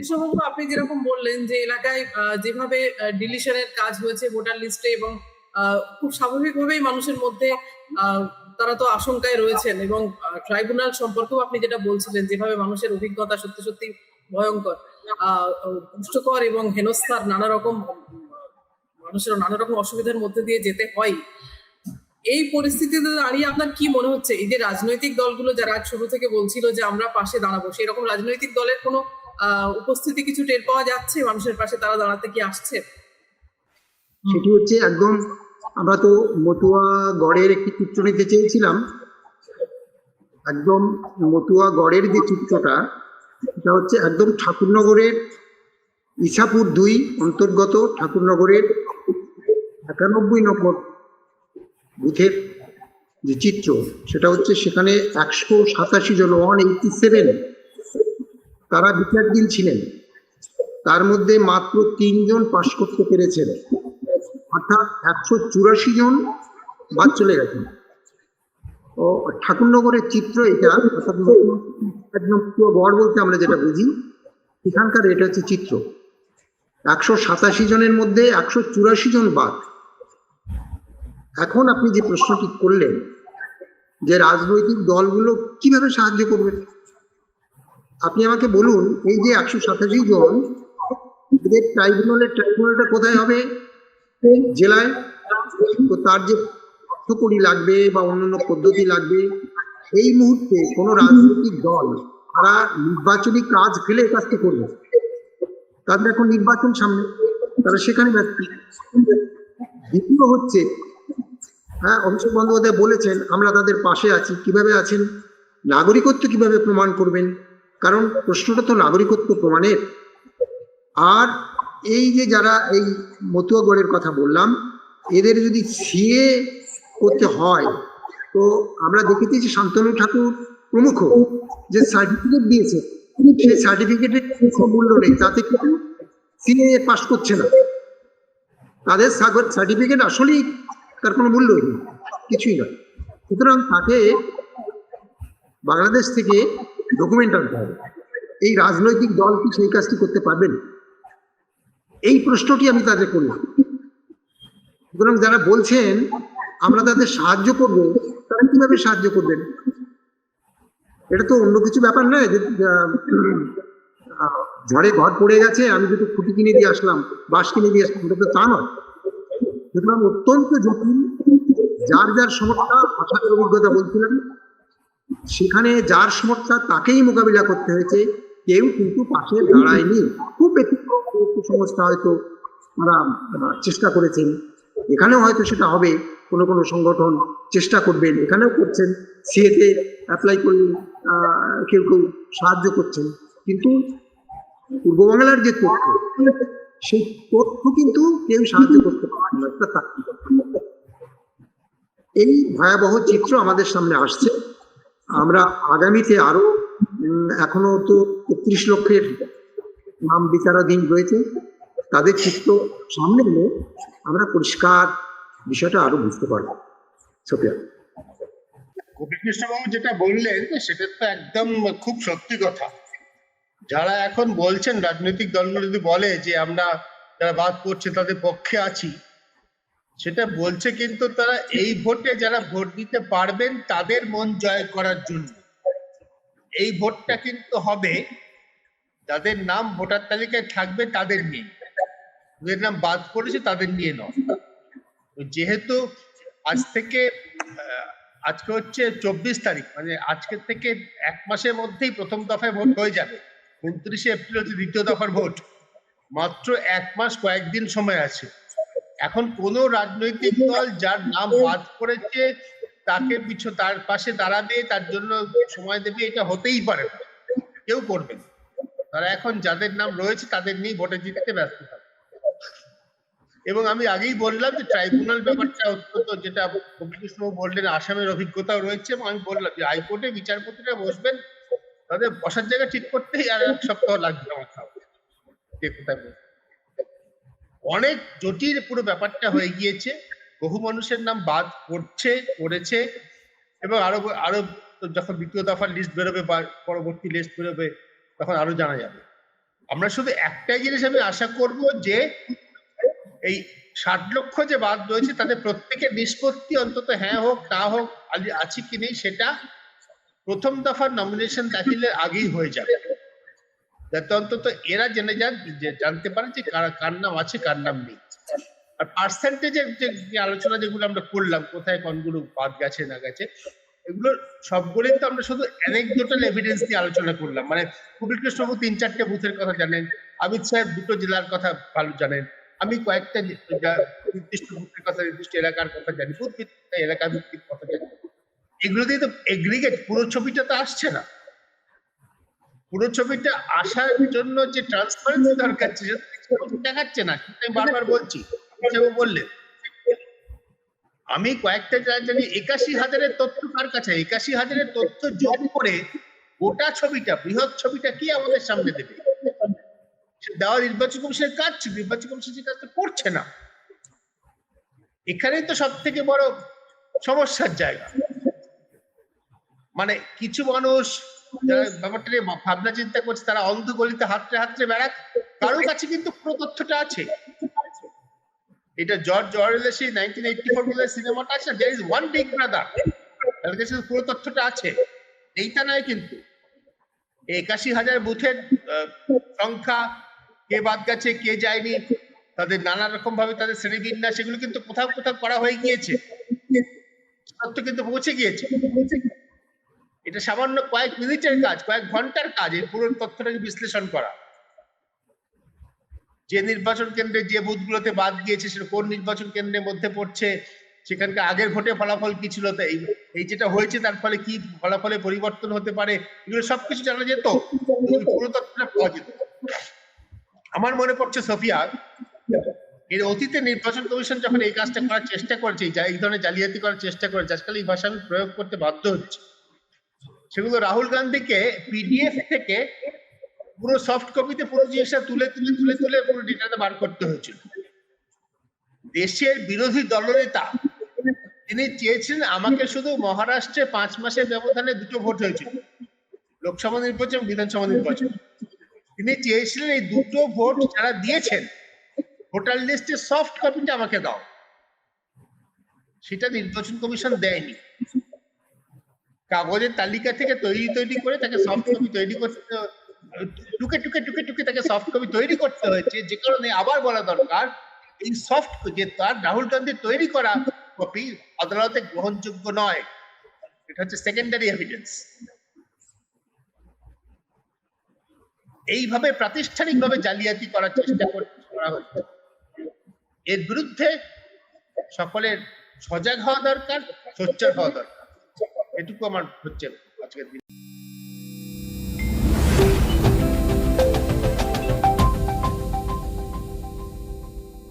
কৃষ্ণবাবু, আপনি যেরকম বললেন যে এলাকায় যেভাবে ডিলিশনের কাজ হয়েছে ভোটার লিস্টে, এবং খুব স্বাভাবিকভাবেই মানুষের মধ্যে তারা তো আশঙ্কায় রয়েছেন, এবং ট্রাইব্যুনাল সম্পর্কেও আপনি যেটা বলছিলেন যেভাবে মানুষের অভিজ্ঞতা সত্যি সত্যি ভয়ঙ্কর, কষ্টকর এবং হেনস্থার, নানা রকম মানুষের নানা রকম অসুবিধার মধ্যে দিয়ে যেতে হয়। এই পরিস্থিতিতে দাঁড়িয়ে আপনার কি মনে হচ্ছে, এই যে রাজনৈতিক দলগুলো যারা শুরু থেকে বলছিল যে আমরা পাশে দাঁড়াবো, সেই রকম রাজনৈতিক দলের কোনো উপস্থিতি কিছু টের পাওয়া যাচ্ছে? মানুষের পাশে তারা দাঁড়াতে কি আসছে? সেটি হচ্ছে একদম, আমরা তো মতুয়া গড়ের একটি চিত্র নিতে চেয়েছিলাম। একদম মতুয়া গড়ের যে চিত্রটা, সেটা হচ্ছে একদম ঠাকুরনগরের ইছাপুর 2 অন্তর্গত ঠাকুরনগরের 91 নম্বর বুথের যে চিত্র, সেটা হচ্ছে সেখানে 187 জন 187 তারা বিচারধীন ছিলেন। তার মধ্যে মাত্র 3 জন পাশ করতে পেরেছেন, অর্থাৎ 184 জন বাদ চলে গেছেন। ও ঠাকুরনগরের চিত্র এটা, অর্থাৎ একদম পুরো গড় বলতে আমরা যেটা বুঝি এখানকার, এটা হচ্ছে চিত্র। 187 জনের মধ্যে 184 জন বাদ। এখন আপনি যে প্রশ্নটি করলেন যে রাজনৈতিক দলগুলো কিভাবে সাহায্য করবে, আপনি আমাকে বলুন, এই যে 187 জন, এদের ট্রাইব্যুনালটা কোথায় হবে? জেলায়। তো তার যে অর্থকড়ি লাগবে বা অন্যান্য পদ্ধতি লাগবে, এই মুহূর্তে কোনো রাজনৈতিক দল তারা নির্বাচনী কাজ ফেলে কাজটি করবে। তাদের এখন নির্বাচন সামনে, তারা সেখানে ব্যস্ত। দ্বিতীয় হচ্ছে, হ্যাঁ, অভিষেক বন্দ্যোপাধ্যায় বলেছেন আমরা তাদের পাশে আছি। কিভাবে আছেন? নাগরিকত্ব কিভাবে প্রমাণ করবেন? কারণ প্রশ্নটা তো নাগরিকত্ব প্রমাণের। আর এই যে যারা এই মতুয়াগড়ের কথা বললাম, এদের যদি সিএ করতে হয়, তো আমরা দেখেছি যে শান্তনু ঠাকুর প্রমুখ যে সার্টিফিকেট দিয়েছে, সেই সার্টিফিকেটের কোনো মূল্য নেই, তাতে কিন্তু সিএ পাস করছে না। তাদের সার্টিফিকেট আসলেই তার কোনো মূল্য নেই, কিছুই নয়। সুতরাং তাকে বাংলাদেশ থেকে ডকুমেন্ট আনতে হবে। এই রাজনৈতিক দল কি সেই কাজটি করতে পারবেন? এই প্রশ্নটি আমি তাদের করলাম। সুতরাং যারা বলছেন আমরা তাদের সাহায্য করব, তারা কিভাবে সাহায্য করবেন? এটা তো অন্য কিছু ব্যাপার নয় যে ঝড়ে ঘর পড়ে গেছে, আমি দুটো খুঁটি কিনে দিয়ে আসলাম, বাঁশ কিনে দিয়ে আসলাম, এটা তো তা নয়। সুতরাং অত্যন্ত জটিল, যার যার সমস্যা, ভাষার অভিজ্ঞতা বলছিলাম, সেখানে যার সমস্যা তাকেই মোকাবিলা করতে হয়েছে, কেউ কিন্তু পাশে দাঁড়ায়নি। খুব ব্যতিক্রম একটু সমস্যা হয়তো তারা চেষ্টা করেছেন, এখানেও হয়তো সেটা হবে, কোনো কোনো সংগঠন চেষ্টা করবেন, এখানেও করছেন, সিএতে অ্যাপ্লাই করলে কেউ কেউ সাহায্য করছেন। কিন্তু পূর্ববাংলার যে তথ্য, সেই তথ্য কিন্তু কেউ সাহায্য করতে পারেন না। এই ভয়াবহ চিত্র আমাদের সামনে আসছে। আমরা আগামীতে আরো, এখনো তো 31 লক্ষের নাম বিচারাধীন রয়েছে, তাদের চিত্র সামনে এলে আমরা পরিষ্কার বিষয়টা আরো বুঝতে পারবো। সোফিয়া, কৃষ্ণবাবু যেটা বললেন সেটা তো একদম খুব সত্যি কথা। যারা এখন বলছেন রাজনৈতিক দলগুলো যদি বলে যে আমরা যারা বাদ পড়ছে তাদের পক্ষে আছি, সেটা বলছে কিন্তু তারা এই ভোটে যারা ভোট দিতে পারবেন তাদের মন জয় করার জন্য। এই ভোটটা কিন্তু হবে যাদের নাম ভোটার তালিকায় থাকবে তাদের নিয়ে, যাদের নাম বাদ পড়েছে তাদের নিয়ে নয়। যেহেতু আজ থেকে আজকে হচ্ছে 24 তারিখ, মানে আজকের থেকে 1 মাসের মধ্যেই প্রথম দফায় ভোট হয়ে যাবে। 29শে এপ্রিল হচ্ছে দ্বিতীয় দফার ভোট। মাত্র 1 মাস কয়েকদিন সময় আছে। এখন কোন রাজনৈতিক দল যার নাম বাদ পড়েছে তাকে তার পাশে দাঁড়াবে, তার জন্য সময় দেবে, এটা হতেই পারে না, কেউ করবে না। তারা এখন যাদের নাম রয়েছে তাদের নিয়ে ভোটে জিততে ব্যস্ত থাকে। এবং আমি আগেই বললাম যে ট্রাইব্যুনাল ব্যাপারটা অত্যন্ত, যেটা কৃষ্ণবাবু বললেন আসামের অভিজ্ঞতাও রয়েছে, এবং আমি বললাম যে হাইকোর্টে বিচারপতিরা বসবেন, তাদের বসার জায়গা ঠিক করতেই আর 1 সপ্তাহ লাগবে আমার খাওয়া। অনেক জটিল পুরো ব্যাপারটা হয়ে গিয়েছে। বহু মানুষের নাম বাদ পড়েছে, এবং আরো যখন দ্বিতীয় দফার লিস্ট বেরোবে বা পরবর্তী লিস্ট বেরোবে তখন আরো জানা যাবে। আমরা শুধু একটাই জিনিস আমি আশা করব যে এই 60 লক্ষ যে বাদ রয়েছে তাদের প্রত্যেকের নিষ্পত্তি অন্তত হ্যাঁ হোক না হোক আছে কি নেই সেটা প্রথম দফার নমিনেশন দাখিলের আগেই হয়ে যাবে, যাতে অন্তত এরা জেনে যান, জানতে পারে যে কার নাম আছে কার নাম নেই। আর পার্সেন্টেজের যে আলোচনা যেগুলো আমরা করলাম, কোথায় কোনগুলো বাদ গেছে না গেছে, এগুলো সবগুলোই তো আমরা শুধু অ্যানেকডোটাল এভিডেন্স দিয়ে আলোচনা করলাম। মানে কুবিল কৃষ্ণবাবু 3-4টে বুথের কথা জানেন, অমিত সাহেব 2টো জেলার কথা ভালো জানেন, আমি কয়েকটা নির্দিষ্ট বুথের কথা, নির্দিষ্ট এলাকার কথা জানি, বুথ ভিত্তিক এলাকা ভিত্তিক কথা জানি। এগুলো দিয়ে তো এগ্রিগেট পুরো ছবিটা তো আসছে না। পুরো ছবিটা আসার জন্য যে ট্রান্সপারেন্সি দরকার সেটা দেখাচ্ছে না, আমি বারবার বলছি। বললেন আমি কয়েকটা জানি 81,000-এর তথ্য কার কাছে, 81,000-এর তথ্য যোগ করে গোটা ছবিটা, বৃহৎ ছবিটা কি আমাদের সামনে দেবে? দেওয়া নির্বাচন কমিশনের কাজ, নির্বাচন কমিশন যে কাজটা করছে না, এখানেই তো সব থেকে বড় সমস্যার জায়গা। মানে কিছু মানুষ যারা ব্যাপারটা নিয়ে ভাবনা চিন্তা করছে, তারা অন্ধ গলিতে হাতড়ে হাতড়ে বেড়াক, কারো কাছে কিন্তু পুরো তথ্যটা আছে। এটা জর্জ অরওয়েলের সেই 1984 বলে সিনেমাটা আছে, there is one big brother, তার কাছে পুরো তথ্যটা আছে। এইটা নয় কিন্তু 81,000 বুথের সংখ্যা, কে বাদ গেছে কে যায়নি, তাদের নানা রকম ভাবে তাদের শ্রেণীবিন্যাস, সেগুলো কিন্তু কোথাও কোথাও করা হয়ে গিয়েছে, তথ্য কিন্তু পৌঁছে গিয়েছে। এটা সামান্য কয়েক মিনিটের কাজ, কয়েক ঘন্টার কাজ এই পুরো তথ্যটাকে বিশ্লেষণ করা। যে নির্বাচন কেন্দ্রে যে বুথগুলোতে বাদ গিয়েছে সেটা কোন নির্বাচন কেন্দ্রের মধ্যে পড়ছে, সেখানকার আগের ভোটে ফলাফল কি ছিল, এই যেটা হয়েছে তার ফলে কি ফলাফলে পরিবর্তন হতে পারে, এগুলো সবকিছু জানা যেত, পুরো তথ্যটা পাওয়া যেত। আমার মনে পড়ছে সোফিয়া, এর অতীতে নির্বাচন কমিশন যখন এই কাজটা করার চেষ্টা করেছে, এই ধরনের জালিয়াতি করার চেষ্টা করেছে, আজকাল এই ভাষা আমি প্রয়োগ করতে বাধ্য হচ্ছে, সেগুলো রাহুল গান্ধীকে পিডিএফ থেকে পুরো সফট কপিতে পুরো জিনিসটা তুলে তুলে তুলে তুলে পুরো ডেটাটা বার করতে হয়েছিল। দেশের বিরোধী দলনেতা তিনি চেয়েছিলেন আমাকে শুধু মহারাষ্ট্রে 5 মাসের ব্যবধানে 2টো ভোট হয়েছিল, লোকসভা নির্বাচন, বিধানসভা নির্বাচন, তিনি চেয়েছিলেন এই 2টো ভোট যারা দিয়েছেন ভোটার লিস্টের সফট কপিটা আমাকে দাও। সেটা নির্বাচন কমিশন দেয়নি। কাগজের তালিকা থেকে তৈরি করে তাকে সফট কপি তৈরি করতে, টুকে টুকে টুকে টুকে তাকে সফট কপি তৈরি করতে হয়েছে, যে কারণে আবার বলা দরকার এই সফট যে তার রাহুল গান্ধীর তৈরি করা কপি আদালতে গ্রহণযোগ্য নয়, এটা হচ্ছে সেকেন্ডারি এভিডেন্স। এইভাবে প্রাতিষ্ঠানিকভাবে জালিয়াতি করার চেষ্টা করা হচ্ছে। এর বিরুদ্ধে সকলের সজাগ হওয়া দরকার, সোচ্চার হওয়া দরকার। এটুকু আমার হচ্ছে আজকের দিন।